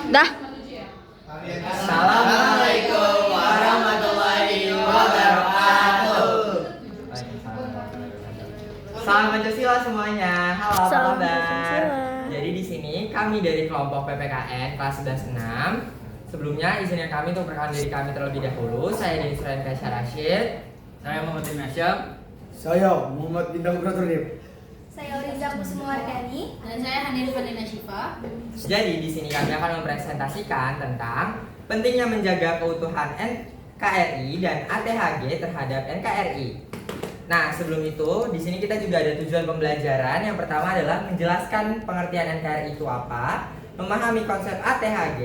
Dah. Assalamualaikum warahmatullahi wabarakatuh. Salam Pancasila semuanya. Halo, apa Salam kabar? Pancasila. Jadi di sini kami dari kelompok PPKN kelas 11-6. Sebelumnya izinkan kami untuk perkenalan diri kami terlebih dahulu. Saya Denis Renka Rashid. Saya Muhammad Bin Hasyam. Saya Muhammad Bintang Pratudip. Saya Riza Kusumawardani. Dan saya Hanif Fadina Syifa. Jadi di sini kami akan mempresentasikan tentang pentingnya menjaga keutuhan NKRI dan ATHG terhadap NKRI. Nah, sebelum itu di sini kita juga ada tujuan pembelajaran. Yang pertama adalah menjelaskan pengertian NKRI itu apa, memahami konsep ATHG,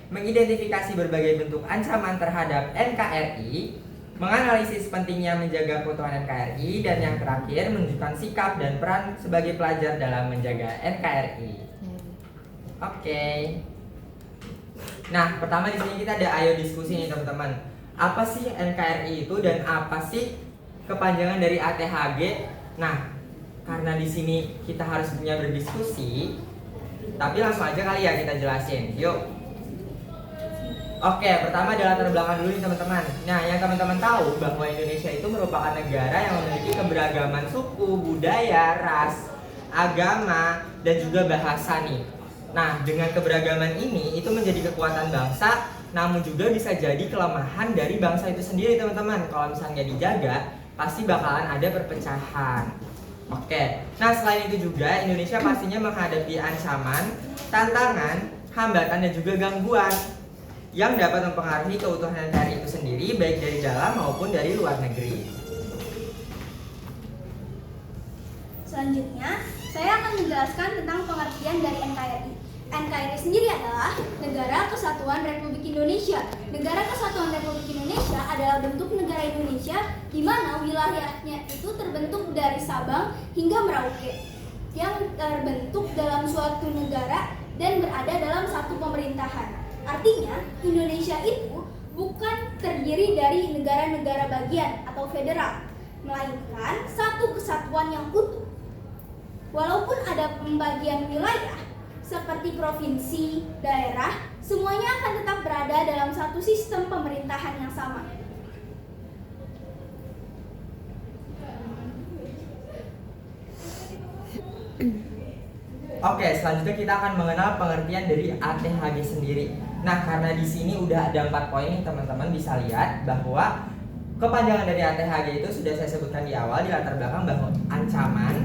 mengidentifikasi berbagai bentuk ancaman terhadap NKRI, menganalisis pentingnya menjaga keutuhan NKRI, dan yang terakhir menunjukkan sikap dan peran sebagai pelajar dalam menjaga NKRI. Oke. Nah, pertama di sini kita ada ayo diskusi nih teman-teman. Apa sih NKRI itu dan apa sih kepanjangan dari ATHG? Nah, karena di sini kita harus punya berdiskusi, tapi langsung aja kali ya kita jelasin. Yuk. Oke, pertama adalah latar belakang dulu nih teman-teman. Nah, yang teman-teman tahu bahwa Indonesia itu merupakan negara yang memiliki keberagaman suku, budaya, ras, agama, dan juga bahasa nih. Nah, dengan keberagaman ini itu menjadi kekuatan bangsa, namun juga bisa jadi kelemahan dari bangsa itu sendiri teman-teman. Kalau misalnya dijaga, pasti bakalan ada perpecahan. Oke, nah selain itu juga Indonesia pastinya menghadapi ancaman, tantangan, hambatan, dan juga gangguan yang dapat mempengaruhi keutuhan NKRI itu sendiri baik dari dalam maupun dari luar negeri. Selanjutnya, saya akan menjelaskan tentang pengertian dari NKRI. NKRI sendiri adalah Negara Kesatuan Republik Indonesia. Negara Kesatuan Republik Indonesia adalah bentuk negara Indonesia di mana wilayahnya itu terbentuk dari Sabang hingga Merauke, yang terbentuk dalam suatu negara dan berada dalam satu pemerintahan. Artinya, Indonesia itu bukan terdiri dari negara-negara bagian atau federal, melainkan satu kesatuan yang utuh. Walaupun ada pembagian wilayah, seperti provinsi, daerah, semuanya akan tetap berada dalam satu sistem pemerintahan yang sama. Oke, selanjutnya kita akan mengenal pengertian dari ATHG sendiri. Nah, karena di sini udah ada 4 poin nih teman-teman bisa lihat bahwa kepanjangan dari ATHG itu sudah saya sebutkan di awal di latar belakang bahwa ancaman,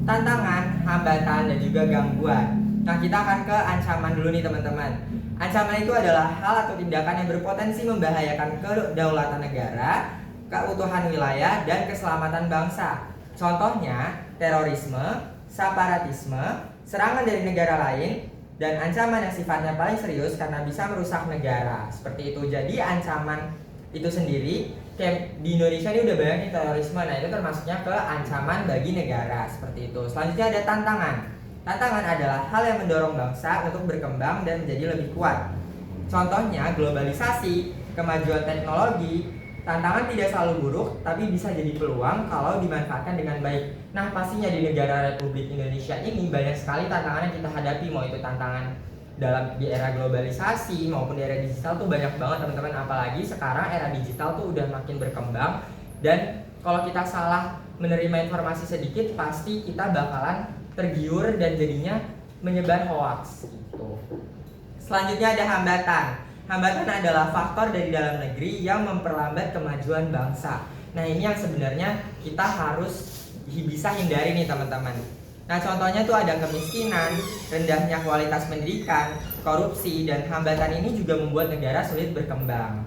tantangan, hambatan, dan juga gangguan. Nah, kita akan ke ancaman dulu nih teman-teman. Ancaman itu adalah hal atau tindakan yang berpotensi membahayakan kedaulatan negara, keutuhan wilayah, dan keselamatan bangsa. Contohnya, terorisme, separatisme, serangan dari negara lain, dan ancaman yang sifatnya paling serius karena bisa merusak negara. Seperti itu. Jadi ancaman itu sendiri, kayak di Indonesia ini udah banyak nih terorisme. Nah, itu termasuknya ke ancaman bagi negara. Seperti itu. Selanjutnya ada tantangan. Tantangan adalah hal yang mendorong bangsa untuk berkembang dan menjadi lebih kuat. Contohnya globalisasi, kemajuan teknologi. Tantangan tidak selalu buruk, tapi bisa jadi peluang kalau dimanfaatkan dengan baik. Nah, pastinya di negara Republik Indonesia ini banyak sekali tantangan yang kita hadapi, mau itu tantangan di era globalisasi maupun di era digital tuh banyak banget teman-teman. Apalagi sekarang era digital tuh udah makin berkembang, dan kalau kita salah menerima informasi sedikit, pasti kita bakalan tergiur dan jadinya menyebar hoaks gitu. Selanjutnya ada hambatan. Hambatan adalah faktor dari dalam negeri yang memperlambat kemajuan bangsa. Nah, ini yang sebenarnya kita harus bisa hindari nih teman-teman. Nah, contohnya tuh ada kemiskinan, rendahnya kualitas pendidikan, korupsi, dan hambatan ini juga membuat negara sulit berkembang.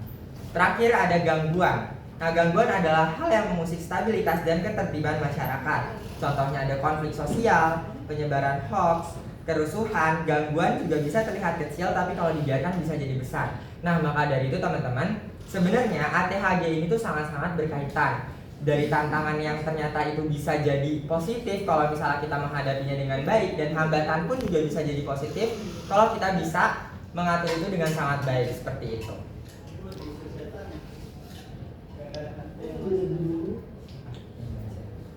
Terakhir ada gangguan. Nah, gangguan adalah hal yang mengusik stabilitas dan ketertiban masyarakat. Contohnya ada konflik sosial, penyebaran hoax, kerusuhan. Gangguan juga bisa terlihat kecil, tapi kalau dibiarkan bisa jadi besar. Nah, maka dari itu teman-teman, sebenarnya ATHG ini tuh sangat-sangat berkaitan. Dari tantangan yang ternyata itu bisa jadi positif kalau misalnya kita menghadapinya dengan baik, dan hambatan pun juga bisa jadi positif kalau kita bisa mengatur itu dengan sangat baik, seperti itu.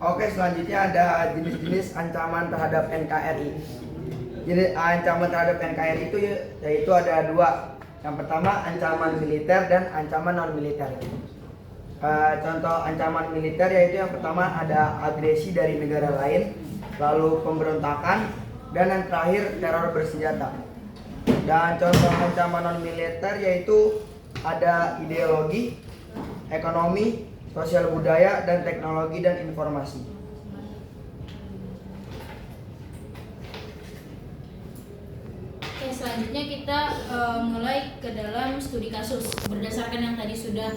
Oke, selanjutnya ada jenis-jenis ancaman terhadap NKRI. Jadi ancaman terhadap NKRI itu yaitu ada dua. Yang pertama ancaman militer dan ancaman non militer. Contoh ancaman militer yaitu yang pertama ada agresi dari negara lain, lalu pemberontakan, dan yang terakhir teror bersenjata. Dan contoh ancaman non militer yaitu ada ideologi, ekonomi, sosial budaya, dan teknologi dan informasi. Oke, selanjutnya kita mulai ke dalam studi kasus. Berdasarkan yang tadi sudah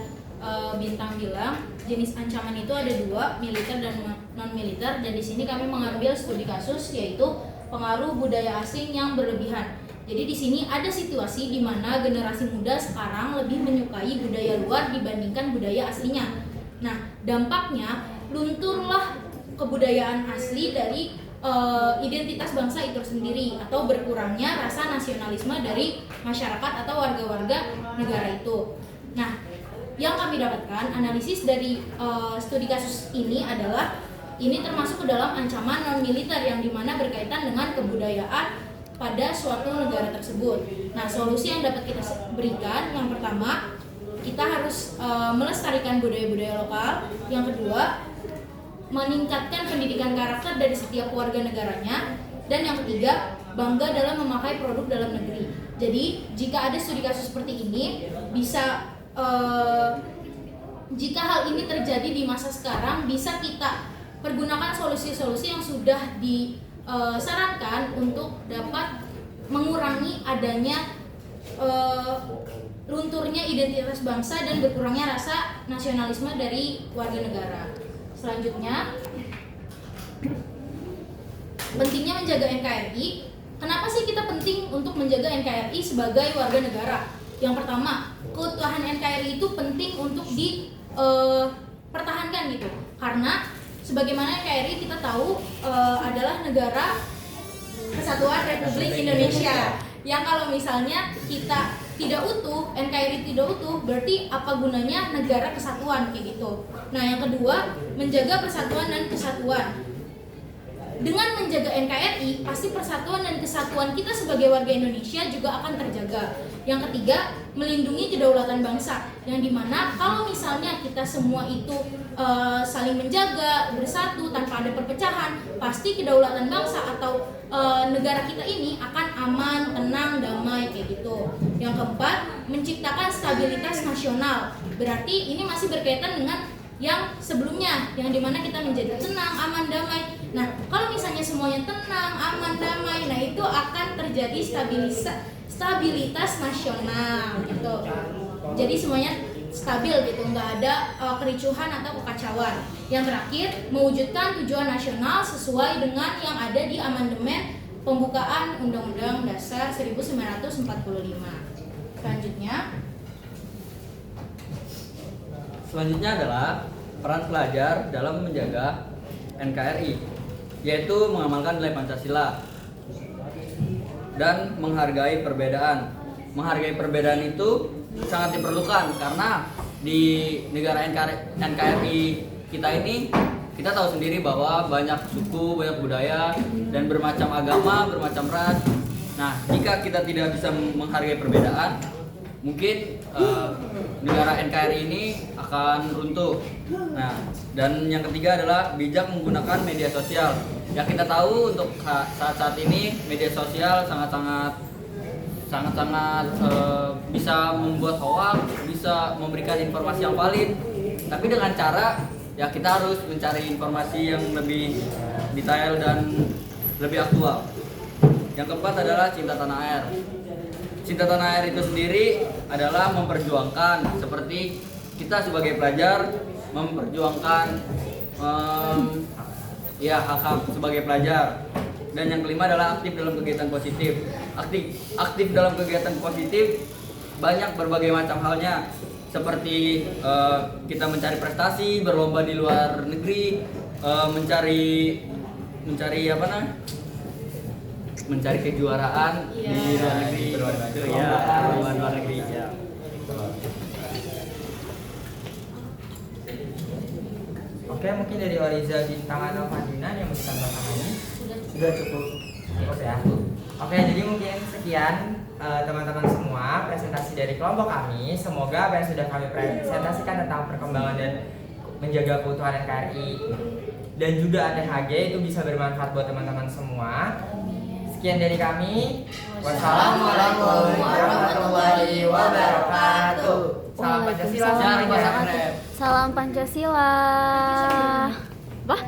Bintang bilang, jenis ancaman itu ada dua, militer dan non militer. Dan di sini kami mengambil studi kasus yaitu pengaruh budaya asing yang berlebihan. Jadi di sini ada situasi di mana generasi muda sekarang lebih menyukai budaya luar dibandingkan budaya aslinya. Nah, dampaknya lunturlah kebudayaan asli dari identitas bangsa itu sendiri, atau berkurangnya rasa nasionalisme dari masyarakat atau warga-warga negara itu. Nah, yang kami dapatkan analisis dari studi kasus ini adalah ini termasuk ke dalam ancaman non militer yang dimana berkaitan dengan kebudayaan pada suatu negara tersebut. Nah, solusi yang dapat kita berikan, yang pertama, kita harus melestarikan budaya-budaya lokal. Yang kedua, meningkatkan pendidikan karakter dari setiap warga negaranya. Dan yang ketiga, bangga dalam memakai produk dalam negeri. Jadi, jika ada studi kasus seperti ini, bisa jika hal ini terjadi di masa sekarang, bisa kita pergunakan solusi-solusi yang sudah disarankan untuk dapat mengurangi adanya lunturnya identitas bangsa dan berkurangnya rasa nasionalisme dari warga negara. Selanjutnya, pentingnya menjaga NKRI. Kenapa sih kita penting untuk menjaga NKRI sebagai warga negara? Yang pertama, keutuhan NKRI itu penting untuk dipertahankan gitu. Karena sebagaimana NKRI kita tahu adalah negara Kesatuan Republik Indonesia. Yang kalau misalnya kita tidak utuh, NKRI tidak utuh, berarti apa gunanya negara kesatuan kayak gitu. Nah, yang kedua, menjaga persatuan dan kesatuan. Dengan menjaga NKRI, pasti persatuan dan kesatuan kita sebagai warga Indonesia juga akan terjaga. Yang ketiga, melindungi kedaulatan bangsa, yang dimana kalau misalnya kita semua itu saling menjaga, bersatu tanpa ada perpecahan, pasti kedaulatan bangsa atau negara kita ini akan aman, tenang, damai kayak gitu. Yang keempat, menciptakan stabilitas nasional. Berarti ini masih berkaitan dengan yang sebelumnya, yang dimana kita menjadi tenang, aman, damai. Nah, kalau misalnya semuanya tenang, aman, damai, nah itu akan terjadi stabilitas nasional gitu. Jadi semuanya stabil gitu, nggak ada kericuhan atau kekacauan. Yang terakhir, mewujudkan tujuan nasional sesuai dengan yang ada di amandemen pembukaan Undang-Undang Dasar 1945. Selanjutnya adalah peran pelajar dalam menjaga NKRI, yaitu mengamalkan nilai Pancasila dan menghargai perbedaan. Menghargai perbedaan itu sangat diperlukan karena di negara NKRI kita ini, kita tahu sendiri bahwa banyak suku, banyak budaya, dan bermacam agama, bermacam ras. Nah, jika kita tidak bisa menghargai perbedaan, mungkin negara NKRI ini akan runtuh. Nah, dan yang ketiga adalah bijak menggunakan media sosial. Ya, kita tahu untuk saat ini media sosial sangat-sangat bisa membuat hoax, bisa memberikan informasi yang valid. Tapi dengan cara ya kita harus mencari informasi yang lebih detail dan lebih aktual. Yang keempat adalah cinta tanah air. Cinta tanah air itu sendiri adalah memperjuangkan, seperti kita sebagai pelajar memperjuangkan hak-hak sebagai pelajar. Dan yang kelima adalah aktif dalam kegiatan positif. Aktif dalam kegiatan positif banyak berbagai macam halnya, seperti kita mencari prestasi, berlomba di luar negeri, mencari kejuaraan di luar negeri, luar negeri. Ya. Oke, mungkin dari Wariza Bintang atau Fadina yang mau ditambahkan lagi sudah cukup ya. Oke, jadi mungkin sekian teman-teman semua presentasi dari kelompok kami. Semoga apa yang sudah kami presentasikan tentang perkembangan dan menjaga keutuhan NKRI dan juga ATHG itu bisa bermanfaat buat teman-teman semua. Sekian dari kami. Wassalamualaikum warahmatullahi wabarakatuh. Salam Pancasila. Jangan lupa subscribe. Salam Pancasila. Apa?